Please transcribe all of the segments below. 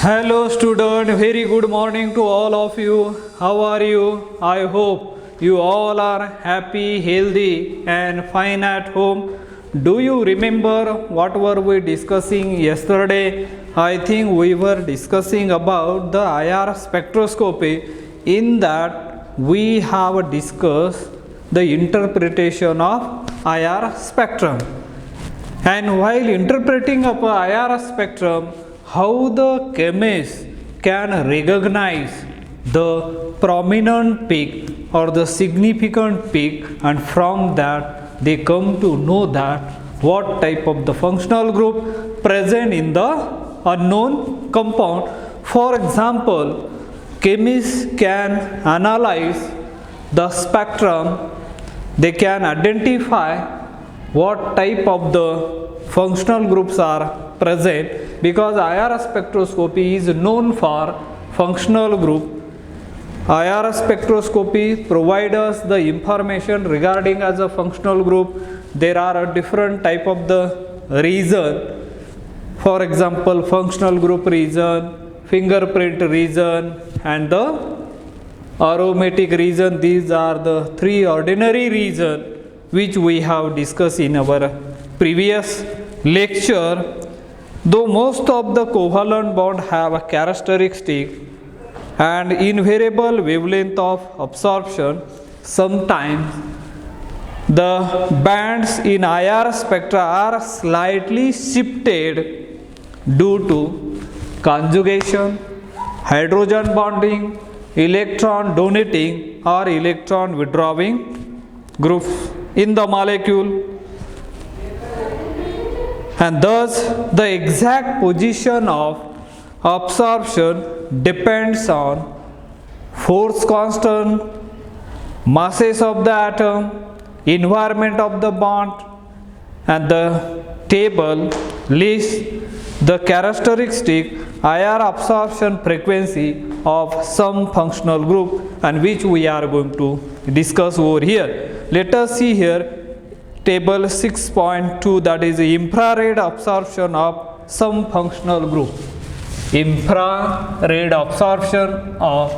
Hello student, very good morning to all of you. How are you? I hope you all are happy, healthy and fine at home. Do you remember what were we discussing yesterday? I think we were discussing about the IR spectroscopy. In that we have discussed the interpretation of IR spectrum. And while interpreting of IR spectrum, how the chemist can recognize the prominent peak or the significant peak, and from that they come to know that what type of the functional group present in the unknown compound. For example, chemists can analyze the spectrum, they can identify what type of the functional groups are present, because IR spectroscopy is known for functional group. IR spectroscopy provides us the information regarding as a functional group. There are a different type of the region. For example, functional group region, fingerprint region and the aromatic region. These are the three ordinary regions which we have discussed in our previous lecture. Though most of the covalent bond have a characteristic and invariable wavelength of absorption, sometimes the bands in IR spectra are slightly shifted due to conjugation, hydrogen bonding, electron donating or electron withdrawing groups in the molecule. And thus the exact position of absorption depends on force constant, masses of the atom, environment of the bond, and the table lists the characteristic IR absorption frequency of some functional group, and which we are going to discuss over here. Let us see here table 6.2, that is infrared absorption of some functional group. Infrared absorption of,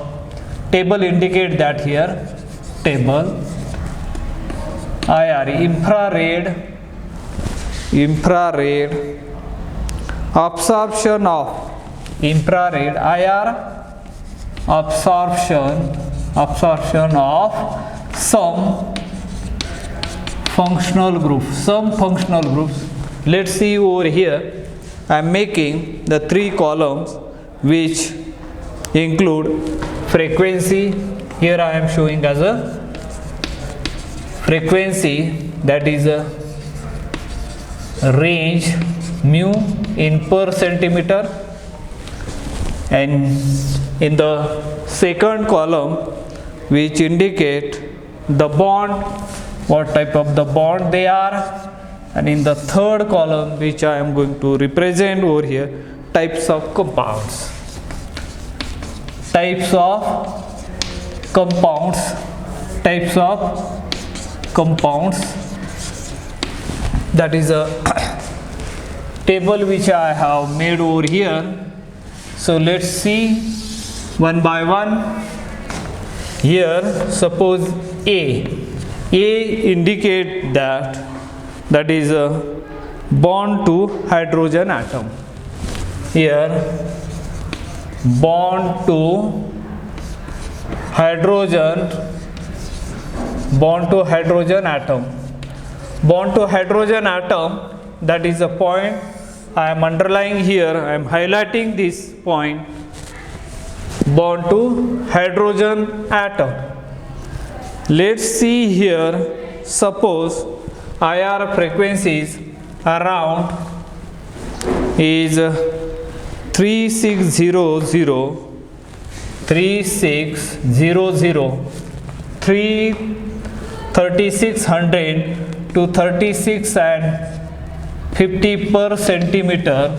table indicate that here, table IR, infrared absorption of, infrared IR absorption of some functional groups. Let's see over here. I am making the three columns which include frequency. Here I am showing as a frequency, that is a range mu in per centimeter, and in the second column which indicate the bond, what type of the bond they are, and in the third column which I am going to represent over here, types of compounds, that is a table which I have made over here. So let's see one by one. Here suppose A indicate that is a bond to hydrogen atom. Here bond to hydrogen atom, that is a point I am underlying here, I am highlighting this point, bond to hydrogen atom. Let's see here, suppose IR frequencies around is 3600, 3600 to 36 and 50 per centimeter,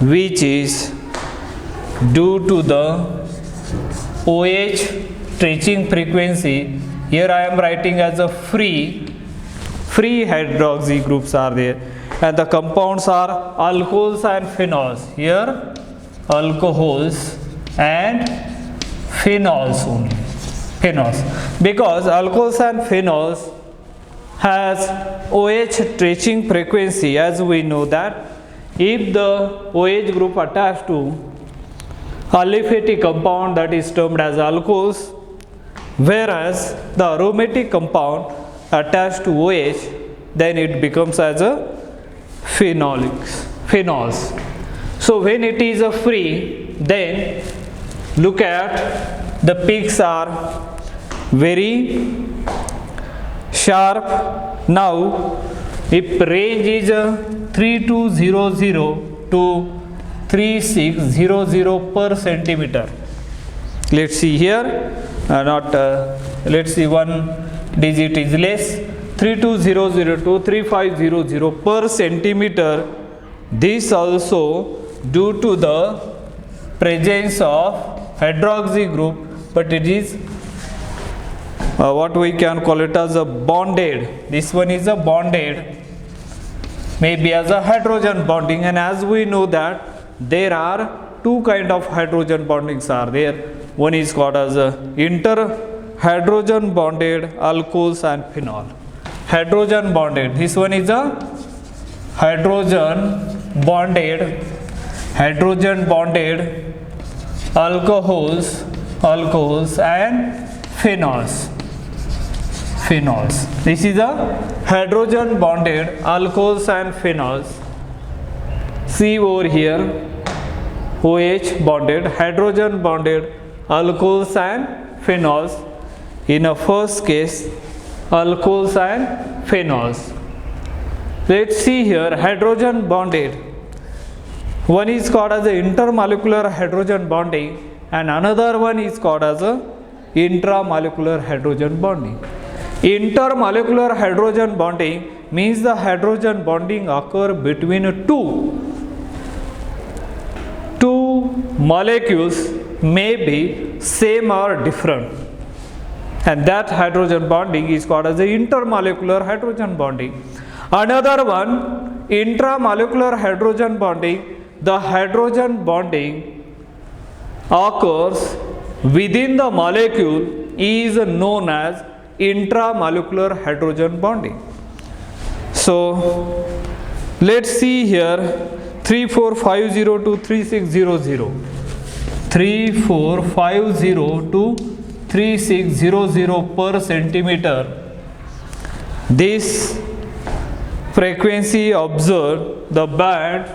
which is due to the OH stretching frequency. Here I am writing as a free hydroxy groups are there, and the compounds are alcohols and phenols. Here alcohols and phenols only. Phenols, because alcohols and phenols has OH tracing frequency, as we know that if the OH group attached to aliphatic compound, that is termed as alcohols, whereas the aromatic compound attached to OH, then it becomes as a phenols. So when it is a free, then look at the peaks are very sharp. Now if range is 3200 to 3600 per centimeter, let's see here, let's see, one digit is less, 3200 to 3500 per centimeter. This also due to the presence of hydroxy group, but it is what we can call it as a bonded. This one is a bonded, maybe as a hydrogen bonding, and as we know that there are two kind of hydrogen bondings are there. One is called as inter-hydrogen bonded alcohols and phenol. Hydrogen bonded, this one is a hydrogen bonded alcohols and phenols. This is a hydrogen bonded alcohols and phenols. See over here, OH bonded, hydrogen bonded alcohols and phenols. In a first case, alcohols and phenols. Let's see here, hydrogen bonded. One is called as a intermolecular hydrogen bonding and another one is called as a intramolecular hydrogen bonding. Intermolecular hydrogen bonding means the hydrogen bonding occur between two molecules may be same or different, and that hydrogen bonding is called as the intermolecular hydrogen bonding. Another one, intramolecular hydrogen bonding, the hydrogen bonding occurs within the molecule is known as intramolecular hydrogen bonding. So let's see here, 3450 to 3600. 3450 to 3600 per centimeter. This frequency observed, the band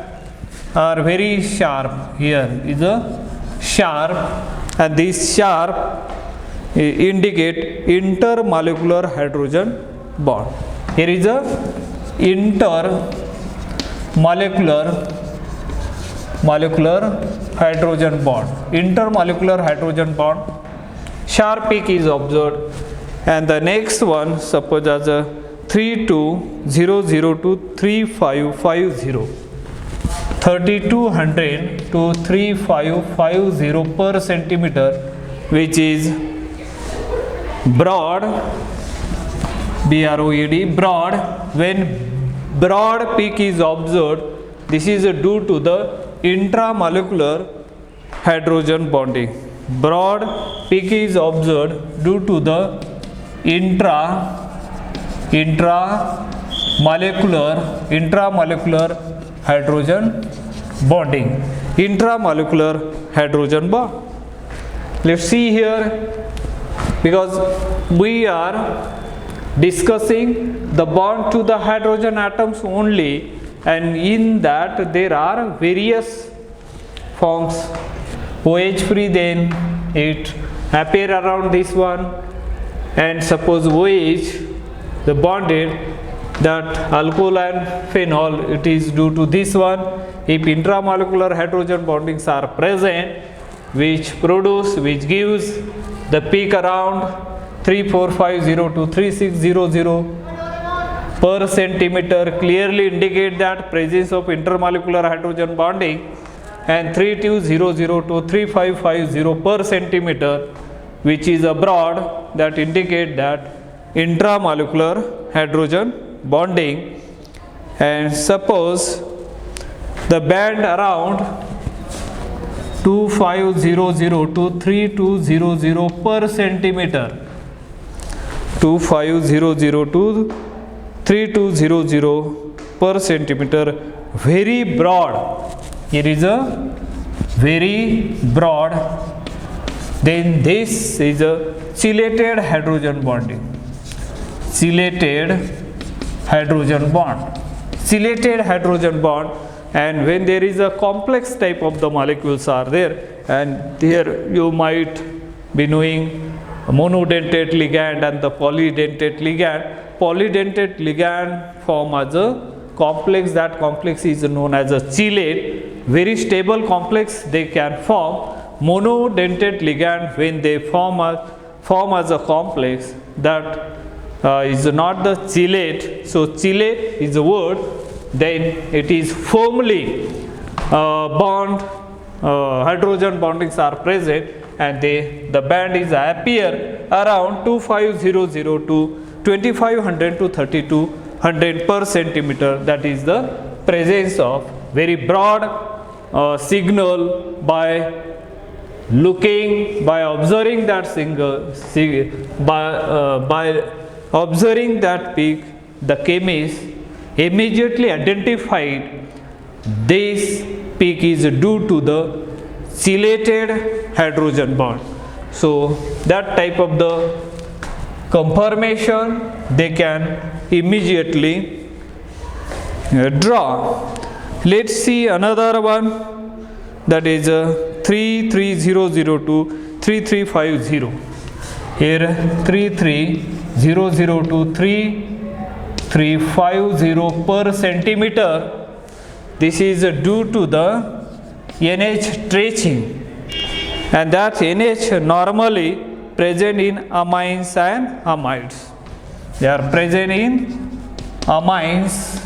are very sharp. Here is a sharp, and this sharp indicate intermolecular hydrogen bond. Here is a molecular hydrogen bond. Intermolecular hydrogen bond, sharp peak is observed. And the next one, suppose as a 3200 to 3550. 3200 to 3550 per centimeter, which is broad, BROED, broad. When broad peak is observed, this is due to the intramolecular hydrogen bonding. Broad peak is observed due to the intramolecular hydrogen bonding. Intramolecular hydrogen bond. Let's see here, because we are discussing the bond to the hydrogen atoms only, and in that there are various forms. OH free, then it appear around this one, and suppose OH the bonded, that alcohol and phenol, it is due to this one. If intramolecular hydrogen bondings are present, which gives the peak around 3450 to 3600 per centimeter, clearly indicate that presence of intermolecular hydrogen bonding, and 3200 to 3550 per centimeter, which is a broad, that indicate that intramolecular hydrogen bonding. And suppose the band around 2500 to 3200 per centimeter. 2500 to 3200 per centimeter. Very broad. Here is a very broad. Then this is a chelated hydrogen bonding. Chelated hydrogen bond. Chelated hydrogen bond, and when there is a complex type of the molecules are there, and here you might be knowing monodentate ligand and the polydentate ligand. Polydentate ligand form as a complex. That complex is known as a chelate. Very stable complex they can form. Monodentate ligand, when they form as a complex, that is not the chelate. So chelate is a word. Then it is firmly bond. Hydrogen bondings are present, and the band is appear around 2500 to 2500 to 3200 per centimeter. That is the presence of very broad signal by looking, by observing that by observing that peak. The chemist immediately identified this peak is due to the chelated hydrogen bond. So that type of the confirmation they can immediately draw. Let's see another one, that is 3300 to 3350. Here 3300 to 3350 per centimeter. This is due to the NH stretching, and that NH normally present in amines and amides. They are present in amines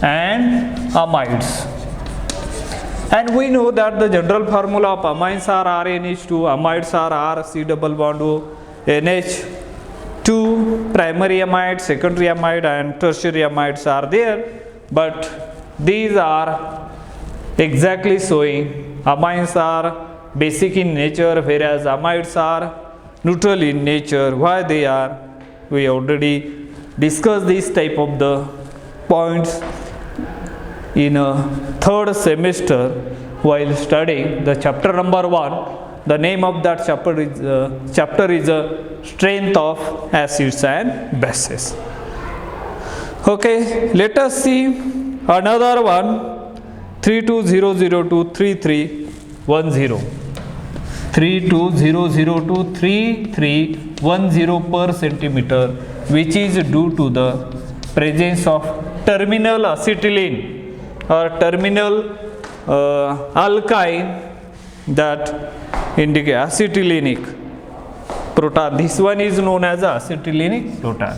and amides. And we know that the general formula of amines are RNH2, amides are RC double bond O, NH2, primary amide, secondary amide, and tertiary amides are there, but these are exactly showing amines are basic in nature, whereas amides are neutral in nature. Why they are? We already discussed this type of the points in a third semester while studying the chapter number 1. The name of that chapter is strength of acids and bases. Okay, let us see another one, 3200 to 3310. 3200 to 3310 per centimeter, which is due to the presence of terminal acetylene or terminal alkyne that indicate acetylenic proton. This one is known as acetylenic proton.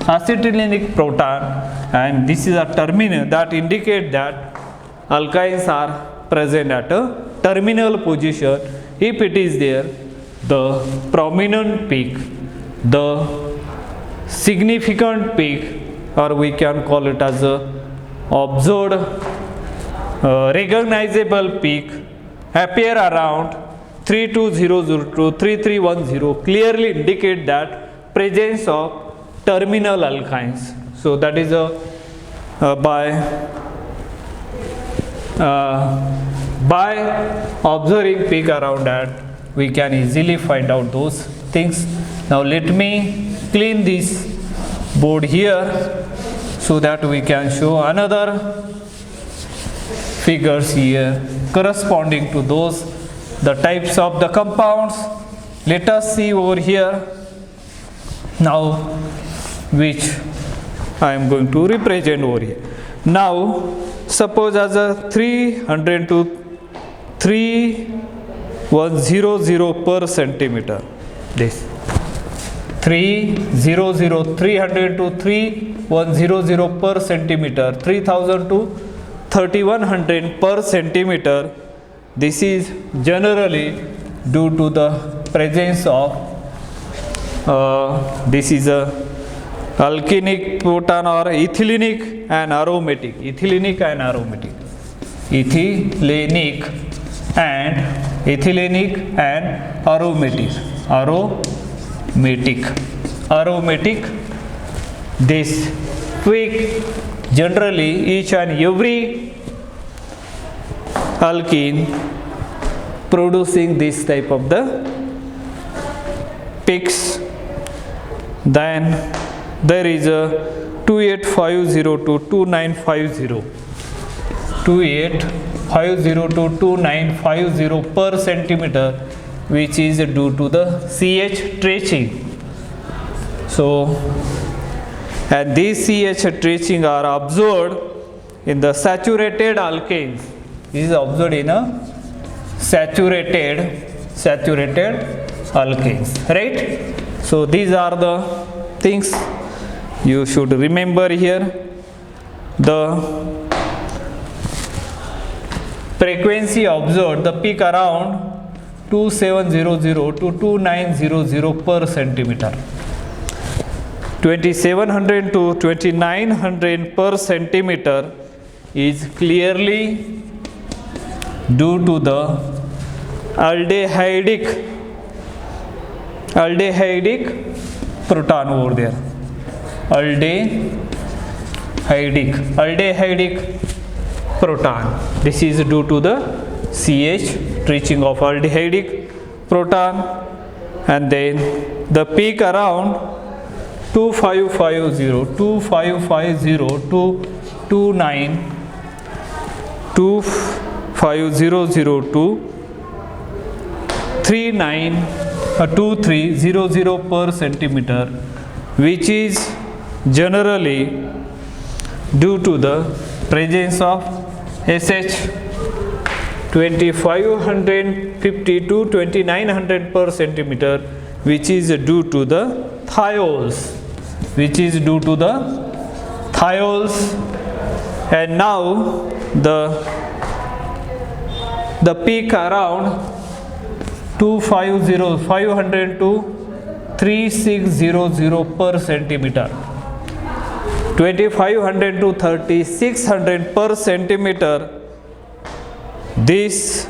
Acetylenic proton, and this is a terminal that indicate that alkynes are present at a terminal position. If it is there, the prominent peak, the significant peak, or we can call it as a observed recognizable peak, appear around 3200 to 3310, clearly indicate that presence of terminal alkynes. So that is by observing peak around that, we can easily find out those things. Now let me clean this board here so that we can show another figures here corresponding to those the types of the compounds. Let us see over here now, which I am going to represent over here. Now suppose as a 300 to 3100 per centimeter, this 300 to 3100 per centimeter, 3000 to 3100 per centimeter. This is generally due to the presence of this is a alkynic proton or ethylenic and aromatic. Ethylenic and aromatic. Ethylenic and aromatic. Aromatic. This quick, generally each and every alkene producing this type of the peaks. Then there is a 28502 to 2950. 28502 to 2950 per centimeter, which is due to the CH tracing. So, and these CH tracing are observed in the saturated alkanes. This is observed in a saturated alkanes, right? So these are the things you should remember here. The frequency observed, the peak around 2700 to 2900 per centimeter. 2700 to 2900 per centimeter is clearly due to the aldehydic proton over there. Aldehydic proton. This is due to the CH reaching of aldehydic proton, and then the peak around 2550 to 2300 per centimeter, which is generally due to the presence of SH 2550 to 2900 per centimeter, which is due to the thiols, and now the peak around 500 to 3600 per centimeter. 2500 to 3600 per centimeter. This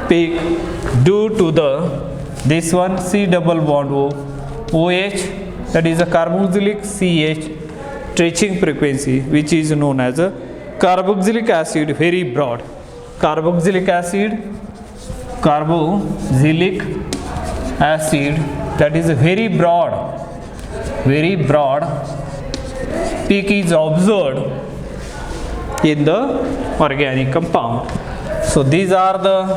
peak due to this one C double bond OH, that is a carboxylic CH tracing frequency, which is known as a carboxylic acid, very broad. Carboxylic acid, that is a very broad peak is observed in the organic compound. So these are the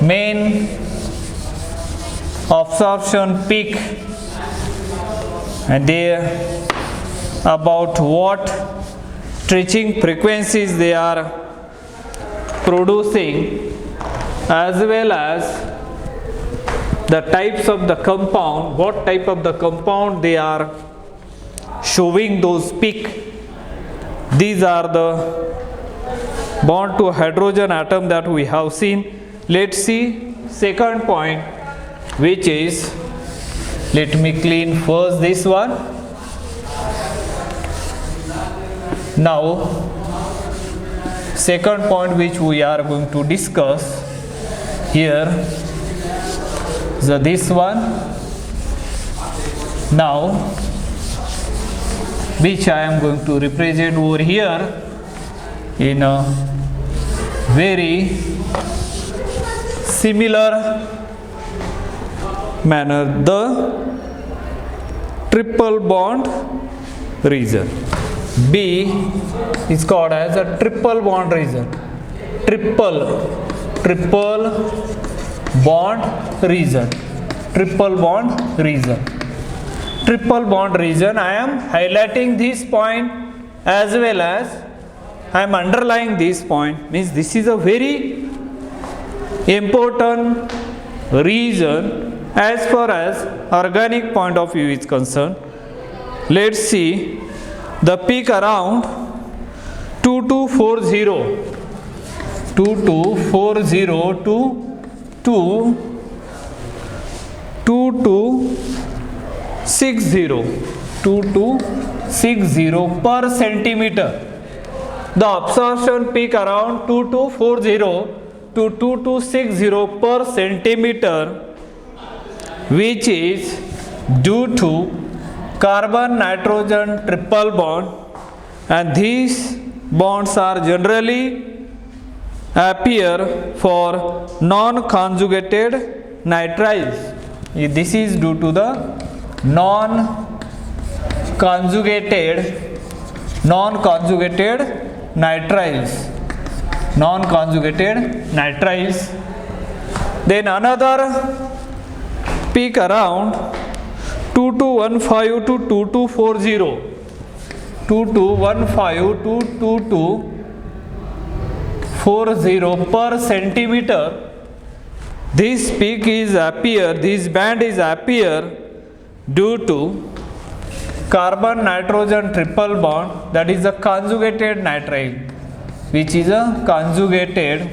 main absorption peak, and they about what tracing frequencies they are producing, as well as the types of the compound, what type of the compound they are showing those peak. These are the bond to hydrogen atom that we have seen. Let's see second point, which is, let me clean first this one. Now second point which we are going to discuss here is this one. Now which I am going to represent over here in a very similar manner, the triple bond region. B is called as a triple bond region. Triple bond region. Triple bond region. Triple bond region. I am highlighting this point as well as I am underlying this point. Means this is a very important region as far as organic point of view is concerned. Let's see the peak around 2240 to 2260. 2260 per centimeter. The absorption peak around 2240 to 2260 per centimeter, which is due to carbon nitrogen triple bond, and these bonds are generally appear for non-conjugated nitriles. This is due to the non-conjugated nitriles. Then another peak around 2215 to 2240, 2215 to 2240 per centimeter. This peak is appear, this band is appear due to carbon nitrogen triple bond, that is a conjugated nitrile, which is a conjugated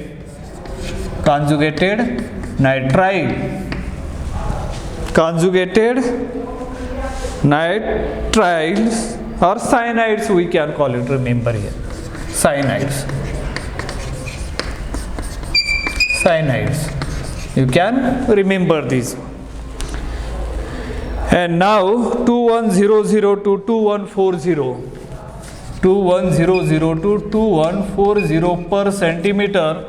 nitrile, conjugated nitriles or cyanides we can call it, remember here, cyanides, you can remember this. And now 2100 to 2140, 2100 to 2140 per centimeter,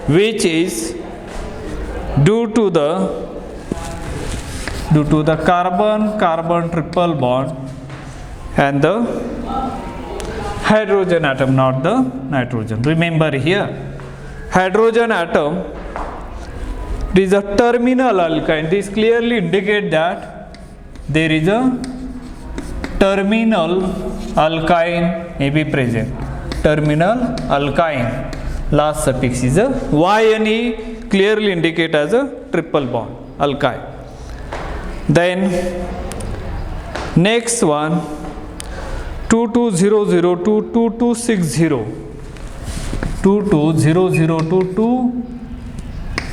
which is due to the carbon triple bond and the hydrogen atom, not the nitrogen. Remember here, hydrogen atom, it is a terminal alkyne. This clearly indicates that there is a terminal alkyne may be present. Terminal alkyne, last suffix is a YNE, clearly indicate as a triple bond alkyne. Then next one, 2200 to 2260, 2200 to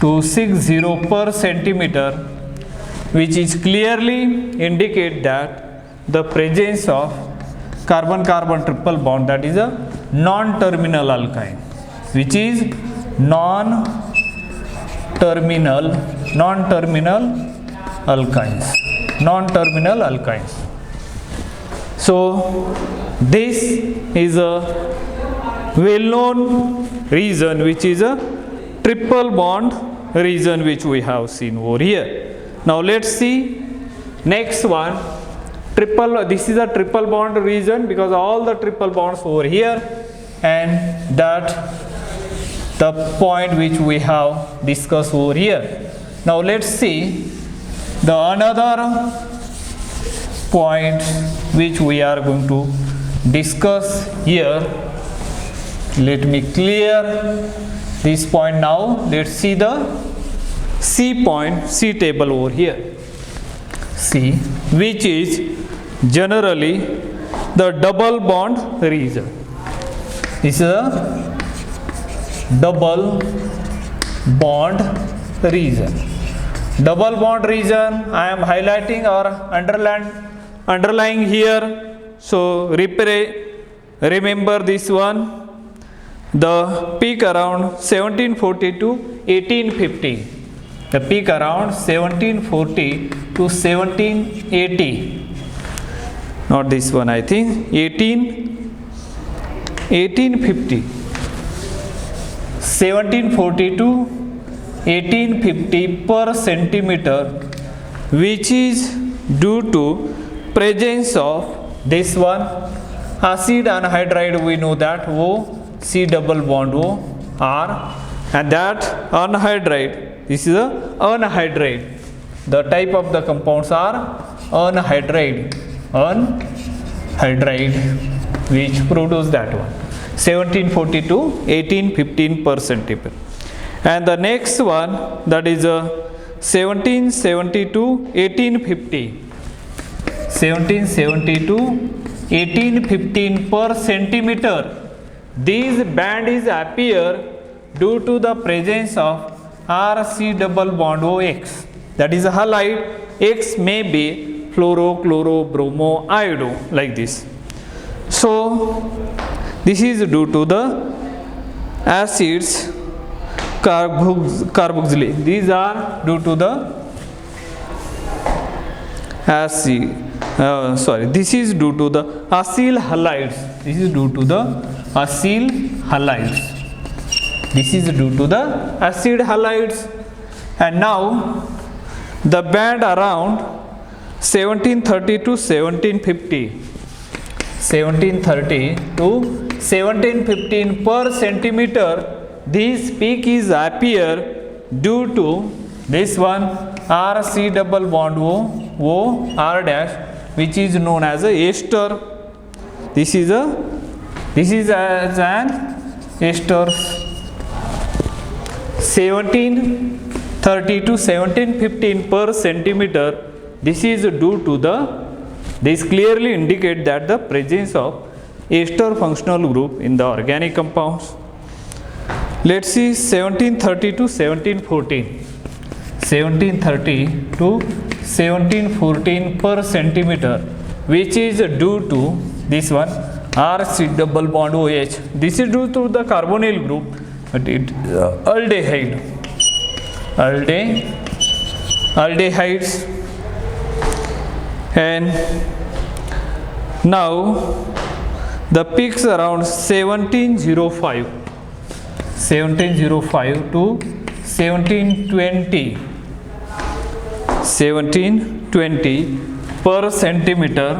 2260 per centimeter, which is clearly indicate that the presence of carbon-carbon triple bond, that is a non-terminal alkyne, which is non-terminal alkynes. So this is a well-known region, which is a triple bond region, which we have seen over here. Now let's see next one, this is a triple bond region because all the triple bonds over here, and that the point which we have discussed over here. Now let's see the another point which we are going to discuss here. Let me clear this point now. Let's see the C point, C table over here. C, which is generally the double bond region. This is a double bond region. Double bond region I am highlighting or underlying here. So remember this one. The peak around 1740 to 1850. The peak around 1740 to 1780. Not this one, I think 1850. 1740 to 1850 per centimeter, which is due to presence of this one acid anhydride. We know that O, C double bond O, R, and that anhydride, this is a anhydride. The type of the compounds are anhydride, which produce that one. 1740 to 1815 per centimeter. And the next one, that is 1770 to 1850. 1770 to 1815 per centimeter. These band is appear due to the presence of RC double bond OX. That is a halide. X may be fluoro, chloro, bromo, iodo, like this. So this is due to the acids carboxylate. These are due to the this is due to the acyl halides. This is due to the acyl halides. This is due to the acid halides. And now the band around 1730 to 1750, 1730 to 1715 per centimeter, this peak is appear due to this one RC double bond O R dash, which is known as a ester. This is as an ester. 1730 to 1715 per centimeter. This is due to this clearly indicate that the presence of ester functional group in the organic compounds. Let's see 1730 to 1714. 1730 to 1714 per centimeter, which is due to this one RC double bond OH. This is due to the carbonyl group, but it aldehydes. And now the peaks around 1705 to 1720 per centimeter.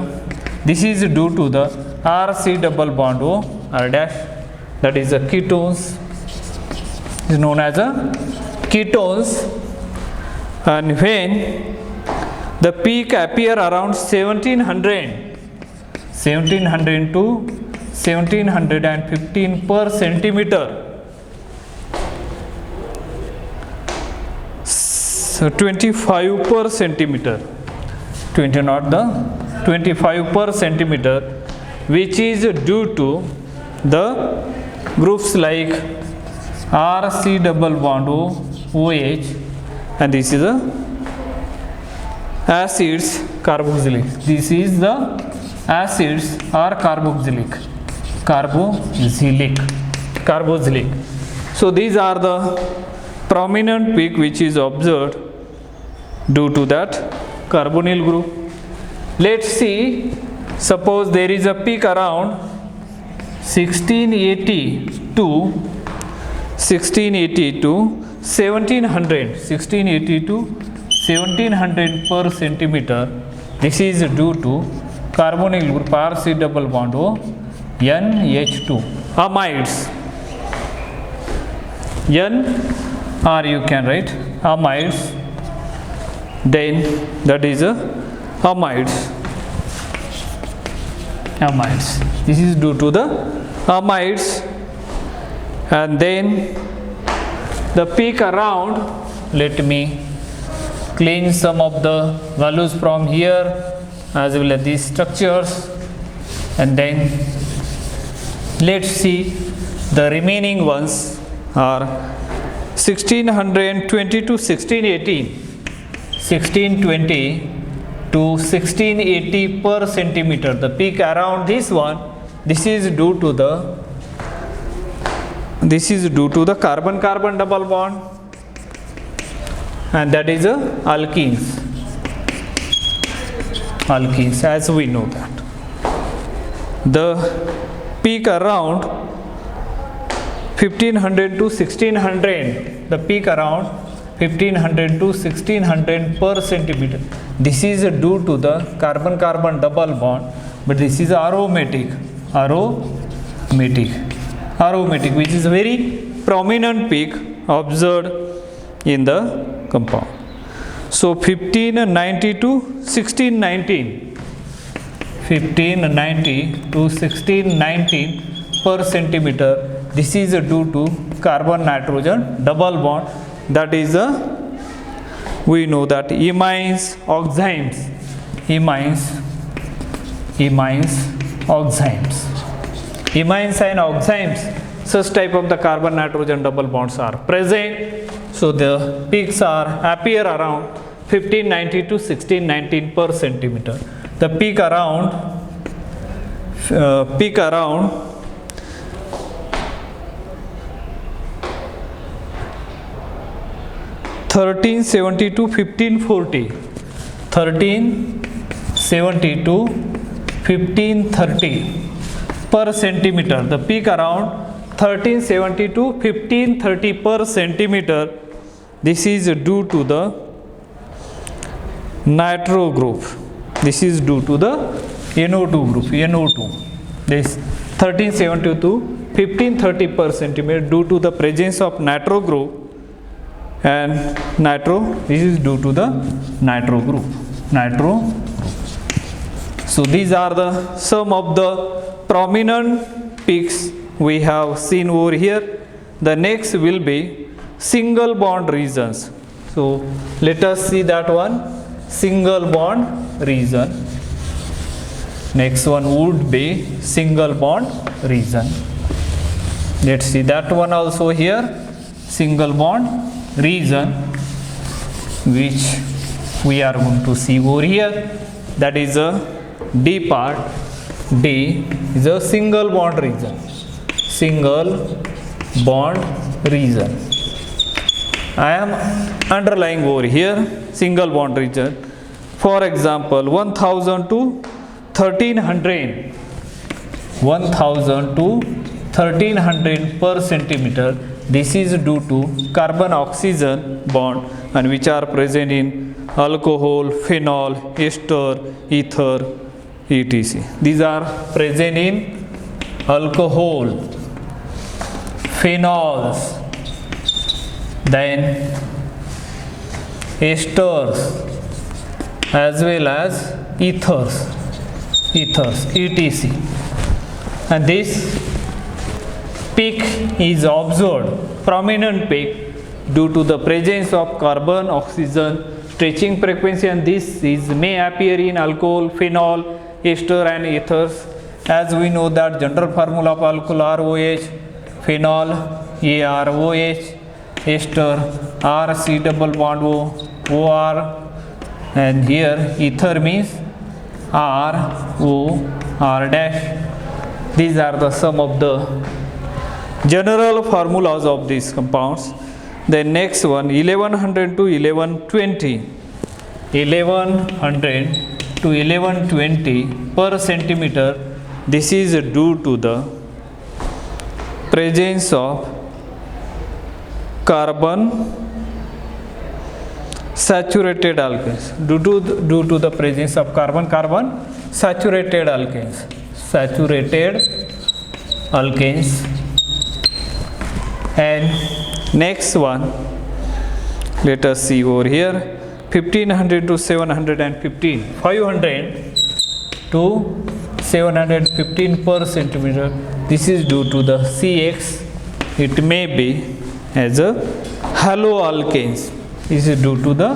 This is due to the RC double bond O R dash, that is the ketones, is known as a ketones. And when the peak appear around 1700 to 1715 per centimeter. So 25 per centimeter, 25 per centimeter, which is due to the groups like RC double bond OH, and this is the acids carboxylic. This is the acids are carboxylic. So these are the prominent peak which is observed due to that carbonyl group. Let's see, suppose there is a peak around 1680 to 1700 per centimeter. This is due to carbonyl group RC double bond O NH2 amides. N, or you can write amides, then that is a amides. This is due to the amides. And then the peak around, let me clean some of the values from here as well as these structures, and then let's see the remaining ones are 1620 to 1620 to 1680 per centimeter. The peak around this one, this is due to the carbon-carbon double bond, and that is a alkenes, as we know that. The peak around 1500 to 1600, the peak around 1500 to 1600 per centimeter. This is due to the carbon-carbon double bond, but this is aromatic, which is a very prominent peak observed in the compound. So 1590 to 1619, 1590 to 1619 per centimeter. This is due to carbon-nitrogen double bond, that is we know that imines, oximes, imines and oximes, such type of the carbon-nitrogen double bonds are present. So the peaks are appear around 1590 to 1619 per centimeter. The peak around 1370 to 1540, 1370 to 1530 per centimeter. The peak around 1370 to 1530 per centimeter. This is due to the nitro group. This is due to the NO2 group, NO2. This 1370 to 1530 per centimeter due to the presence of nitro group, and nitro, this is due to the nitro group. So these are the some of the prominent peaks we have seen over here. The next will be single bond regions. So let us see that one, single bond region. Next one would be single bond region. Let's see that one also here, single bond region, which we are going to see over here. That is a D part. D is a single bond region. Single bond region. I am underlying over here single bond region. For example, 1000 to 1300, 1000 to 1300 per centimeter. This is due to carbon oxygen bond, and which are present in alcohol, phenol, ester, ether, etc. These are present in alcohol, phenols, then esters, as well as ethers, etc. And this peak is observed, prominent peak, due to the presence of carbon oxygen stretching frequency, and this is may appear in alcohol, phenol, ester and ethers. As we know that general formula of alcohol ROH, phenol AROH, ester RC double bond O, OR, and here ether means ROR dash. These are the some of the general formulas of these compounds. The next one, 1100 to 1120, 1100 to 1120 per centimeter. This is due to the presence of carbon saturated alkanes. Due to the presence of carbon saturated alkanes, and next one, let us see over here, 1500 to 715, 500 to 715 per centimeter. This is due to the CX. It may be as a haloalkanes. This is due to the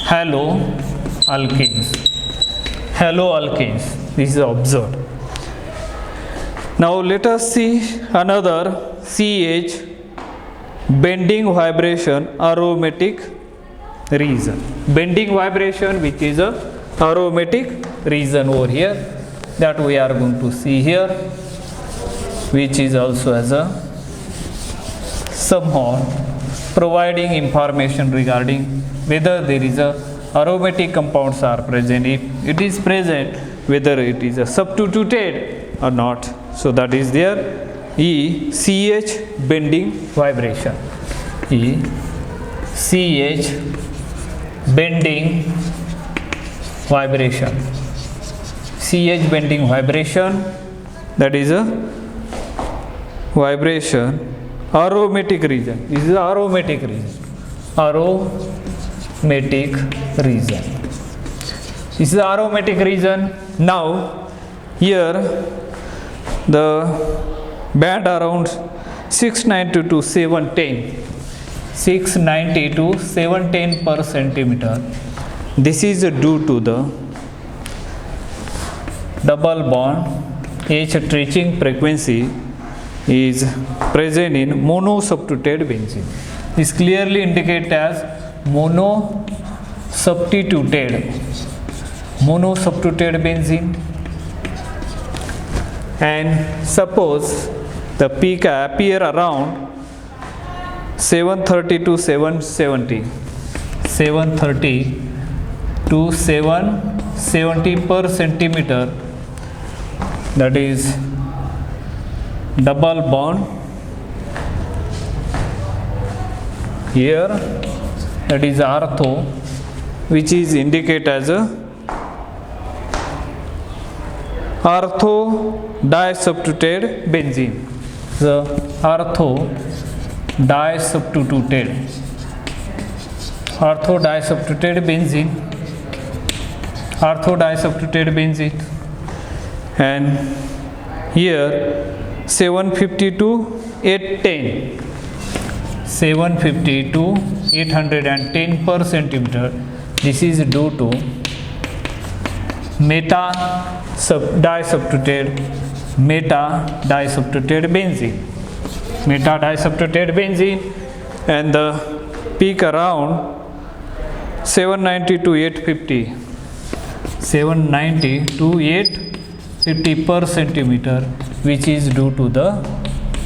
haloalkanes. This is observed. Now let us see another CH bending vibration aromatic region. Bending vibration, which is a aromatic region over here, that we are going to see here, which is also as a somehow providing information regarding whether there is a aromatic compounds are present. If it is present, whether it is a substituted or not. So that is there. CH bending vibration. CH bending vibration. CH bending vibration, that is a vibration aromatic region. This is aromatic region. This is aromatic region. Now here the band around 690 to 710 per centimeter. This is due to the double bond H stretching frequency is present in monosubstituted benzene. This clearly indicated as substituted monosubstituted benzene, and suppose the peak appear around 730 to 770 to 770 per centimeter, that is double bond here, that is ortho, which is indicate as a ortho disubstituted benzene. The ortho disubstituted benzene, and here 750 to 810 per centimeter. This is due to meta disubstituted benzene, and the peak around 790 to 850 per centimeter, which is due to the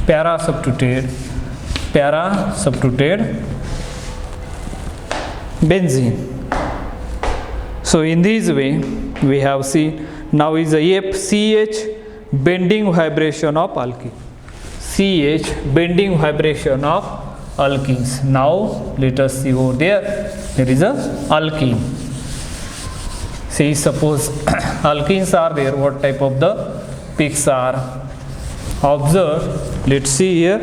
parasubstituted benzene. So in this way we have seen. Now is the CH bending vibration of alkene. CH bending vibration of alkenes. Now let us see over there. There is a alkene. See, suppose alkenes are there. What type of the peaks are? Observe. Let's see here.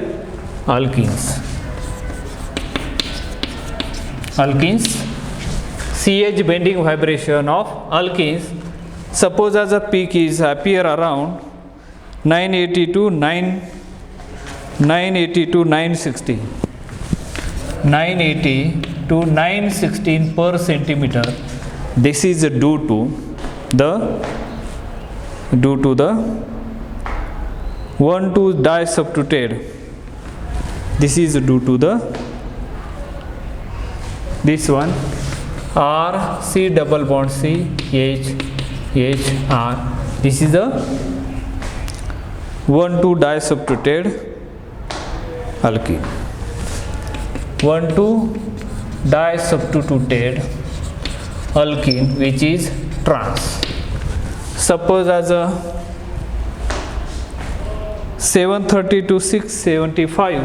Alkenes. CH bending vibration of alkenes. Suppose as a peak is appear around 980 to 916 per centimeter. This is due to the 1,2 disubstituted. This is due to the this one R C double bond C H R. This is a 1,2 disubstituted alkene. 1,2 disubstituted alkene, which is trans. Suppose as a 730 to 675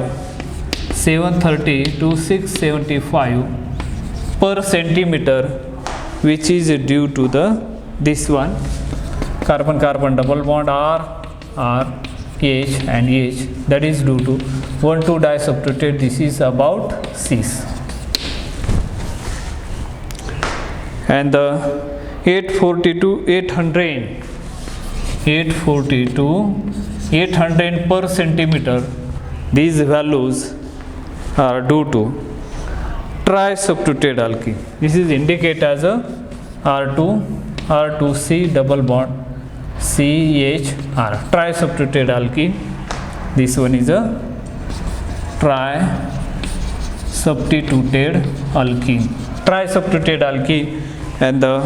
per centimeter, which is due to the this one carbon double bond R H and H, that is due to 1,2 disubstituted. This is about 6, and the 840 to 800 per centimeter, these values are due to trisubstituted alkene. This is indicated as a R2C double bond CHR, trisubstituted alkene. This one is a trisubstituted alkene. And the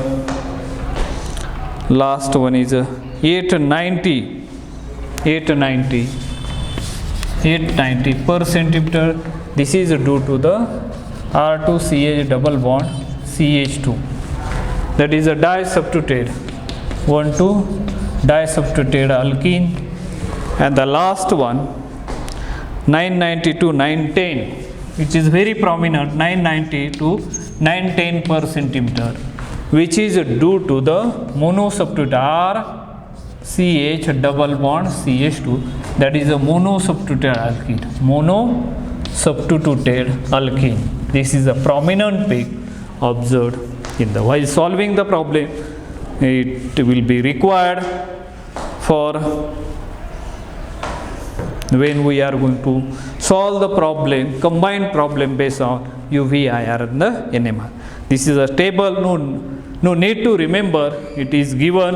last one is a 890 per centimeter. This is due to the R2CH double bond CH2, that is a disubstituted 1,2 disubstituted alkene. And the last one 990 to 910, which is very prominent, 990 to 910 per centimeter, which is due to the monosubstituted RCH double bond CH2, that is a monosubstituted alkene. This is a prominent peak observed in the while solving the problem. It will be required for when we are going to solve the problem, combined problem based on UV, IR and the NMR. This is a table, no need to remember, it is given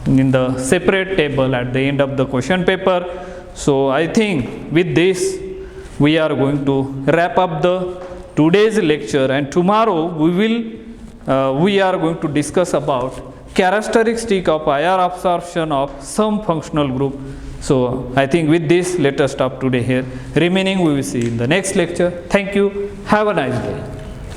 in the separate table at the end of the question paper. So I think with this we are going to wrap up the today's lecture, and tomorrow we are going to discuss about characteristic of IR absorption of some functional group. So I think with this, let us stop today here. Remaining we will see in the next lecture. Thank you. Have a nice day.